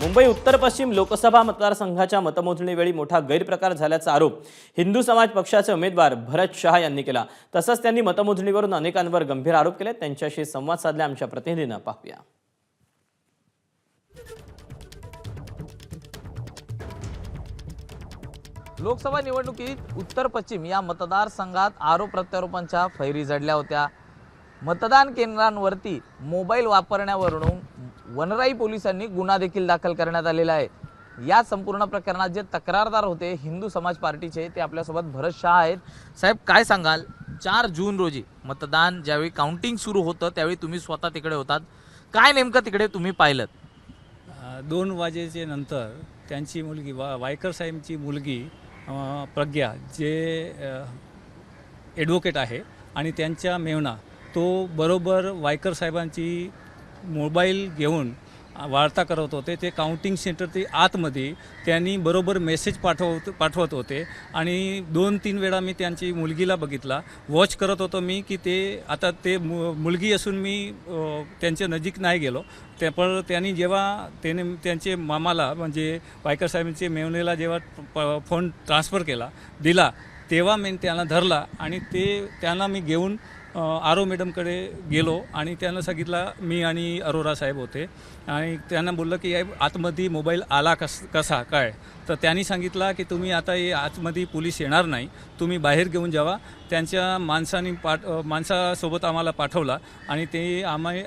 मुंबई उत्तर पश्चिम लोकसभा मतदारसंघाच्या मतमोजणीवेळी मोठा गैरप्रकार झाल्याचा आरोप हिंदू समाज पक्षाचे उमेदवार भरत शहा यांनी केला। तसंच त्यांनी मतमोजणीवरून अनेकांवर गंभीर आरोप केले। त्यांच्याशी संवाद साधला आमच्या प्रतिनिधीनं, पाहूया। लोकसभा निवडणुकीत उत्तर पश्चिम या मतदारसंघात आरोप प्रत्यारोपांच्या फैरी झडल्या होत्या। मतदान केंद्रांवरती मोबाईल वापरण्यावरून वनराई पोलिसांनी गुन्हा देखील दाखल करण्यात आलेला आहे। या संपूर्ण प्रकरणात जे तक्रारदार होते हिंदू समाज पार्टीचे, ते आपल्यासोबत भरत शहा आहेत। साहेब, काय सांगाल? 4 जून रोजी मतदान ज्यावेळी काउंटिंग सुरू होतं त्यावेळी तुम्ही स्वतः तिकडे होतात, काय नेमकं तिकडे तुम्ही पाहिलं? 2 वाजेचे नंतर त्यांची मुलगी वायकर साहेबची मुलगी प्रज्ञा, जे ॲडव्होकेट आहे, आणि त्यांच्या मेवना तो बरोबर वायकर साहेबांची मोबाईल घेऊन वार्ता करत होते। ते काउंटिंग सेंटर ते आतमध्ये त्यांनी बरोबर मेसेज पाठवत होते। आणि 2-3 वेळा मी त्यांची मुलगीला बघितला, वॉच करत होतो मी की ते आता ते मुलगी असून मी त्यांच्या नजीक नाही गेलो। पण त्यांनी जेव्हा त्यांचे मामाला म्हणजे वायकर साहेबांचे मेवणीला जेव्हा फोन ट्रान्सफर दिला तेव्हा मी त्यांना धरला आणि त्यांना मी घेऊन आरो मॅडमकडे गेलो आणि त्यांना सांगितलं मी आणि अरोरा साहेब होते आणि त्यांना बोललं की आतमध्ये मोबाईल आला कसा काय, तर त्यांनी सांगितलं की तुम्ही आता हे आतमध्ये पोलीस येणार नाही, तुम्ही बाहेर घेऊन जावा। त्यांच्या माणसासोबत आम्हाला पाठवला आणि ते आम्ही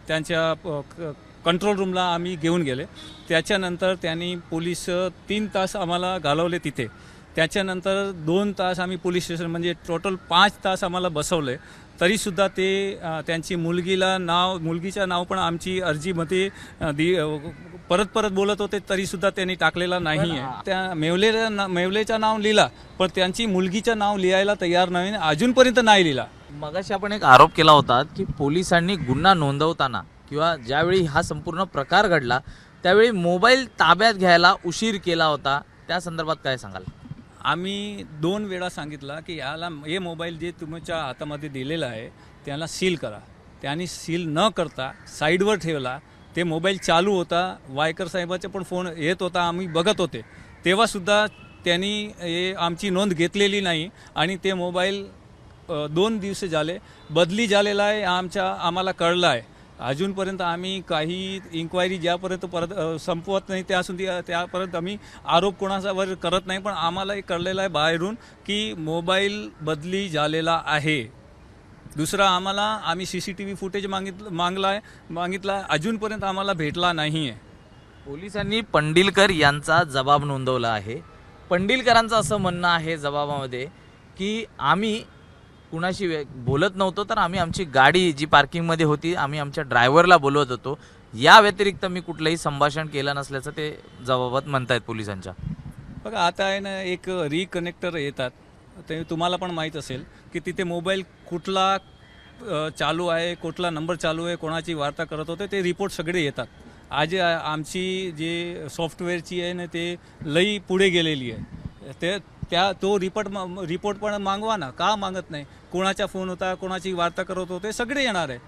त्यांच्या कंट्रोल रूमला आम्ही घेऊन गेले। त्याच्यानंतर त्यांनी पोलीस 3 तास आम्हाला घालवले तिथे। त्याच्यानंतर 2 तास आम्ही पोलीस स्टेशन म्हणजे टोटल 5 तास आम्हाला बसवले, तरीसुद्धा ते त्यांची मुलगीचं नाव पण आमची अर्जीमध्ये परत बोलत होते, तरीसुद्धा त्यांनी टाकलेला नाही आहे। त्या मेवलेचं नाव लिहिला पण त्यांची मुलगीचं नाव लिहायला तयार नाही, अजूनपर्यंत नाही लिहिला। मगाशी आपण एक आरोप केला होता की पोलिसांनी गुन्हा नोंदवताना किंवा ज्यावेळी हा संपूर्ण प्रकार घडला त्यावेळी मोबाईल ताब्यात घ्यायला उशीर केला होता, त्या संदर्भात काय सांगाल? आम्ही 2 वेळा सांगितलं की हे मोबाईल जे तुमच्या हातामध्ये दिलेला आहे त्याला सील करा। त्यांनी सील न करता साईडवर ठेवला। ते मोबाईल चालू होता, वायकर साहेबाचा पण फोन येत होता, आम्ही बघत होते, तेव्हासुद्धा त्यांनी आमची नोंद घेतलेली नाही आणि ते मोबाईल 2 दिवस झाले बदली झालेला आहे आम्हाला कळलं आहे। अजूनपर्यंत आम्ही काही इन्क्वायरी ज्यापर्यंत संपवत नाही त्यापर्यंत आम्ही आरोप कोणावर करत नाही, पण आम्हाला कळलेलं आहे बाहेरून की मोबाईल बदली झालेला आहे। दुसरा आम्ही CCTV फुटेज मागितला, अजूनपर्यंत आम्हाला भेटला नाही आहे। पोलिसांनी पंडिलकर यांचा जबाब नोंदवला आहे। पंडिलकरांचं असं म्हणणं आहे जबाबामध्ये की आम्ही कुणाशी बोलत नव्हतो, तर आम्ही आमची गाडी जी पार्किंगमध्ये होती आम्ही आमच्या ड्रायव्हरला बोलवत होतो, या व्यतिरिक्त मी कुठलंही संभाषण केलं नसल्याचं ते जबाबात म्हणतायत पोलिसांच्या। बघा, आता आहे ना, एक रिकनेक्टर येतात, ते तुम्हाला पण माहीत असेल की तिथे मोबाईल कुठला चालू आहे, कुठला नंबर चालू आहे, कोणाची वार्ता करत होते, ते रिपोर्ट सगळे येतात। आज आमची जे सॉफ्टवेअरची आहे ना ते लई पुढे गेलेली आहे, तो रिपोर्ट पण मागवा ना, का मागत नाही? कोणाचा फोन होता, कोणाची वार्ता करत होते, सगळे येणार आहे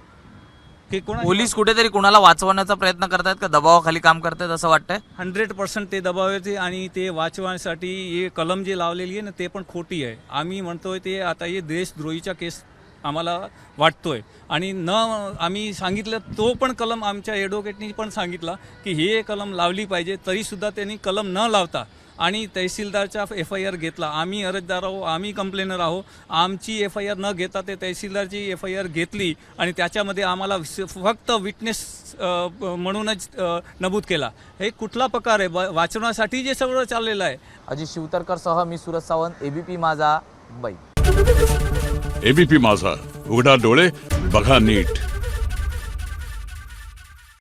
की पोलीस कुठेतरी कोणाला वाचवण्याचा प्रयत्न करतात का, दबावाखाली काम करतात असं वाटतंय? 100% ते दबावायचे आणि ते वाचवण्यासाठी हे कलम जे लावलेली आहे ना ते पण खोटी आहे। आम्ही म्हणतोय ते आता हे देशद्रोहीचा केस आम्हाला वाटतोय आणि आम्ही सांगितलं तो पण कलम आमच्या ॲडव्होकेटनी पण सांगितला की हे कलम लावली पाहिजे, तरीसुद्धा त्यांनी कलम न लावता आणि तहसीलदारचा FIR घेतला। आम्ही अर्जदार आहो, आम्ही कंप्लेनर आहो, आमची FIR न घेता ते तहसीलदारची FIR घेतली आणि त्याच्यामध्ये आम्हाला फक्त विटनेस म्हणूनच नमूद केला। हे कुठला प्रकार आहे? वाचवण्यासाठी जे सगळं चाललेलं आहे। अजित शिवतरकर सह मी सूरज सावंत, ABP माझा, मुंबई। ABP माझा, उघडा डोळे बघा नीट।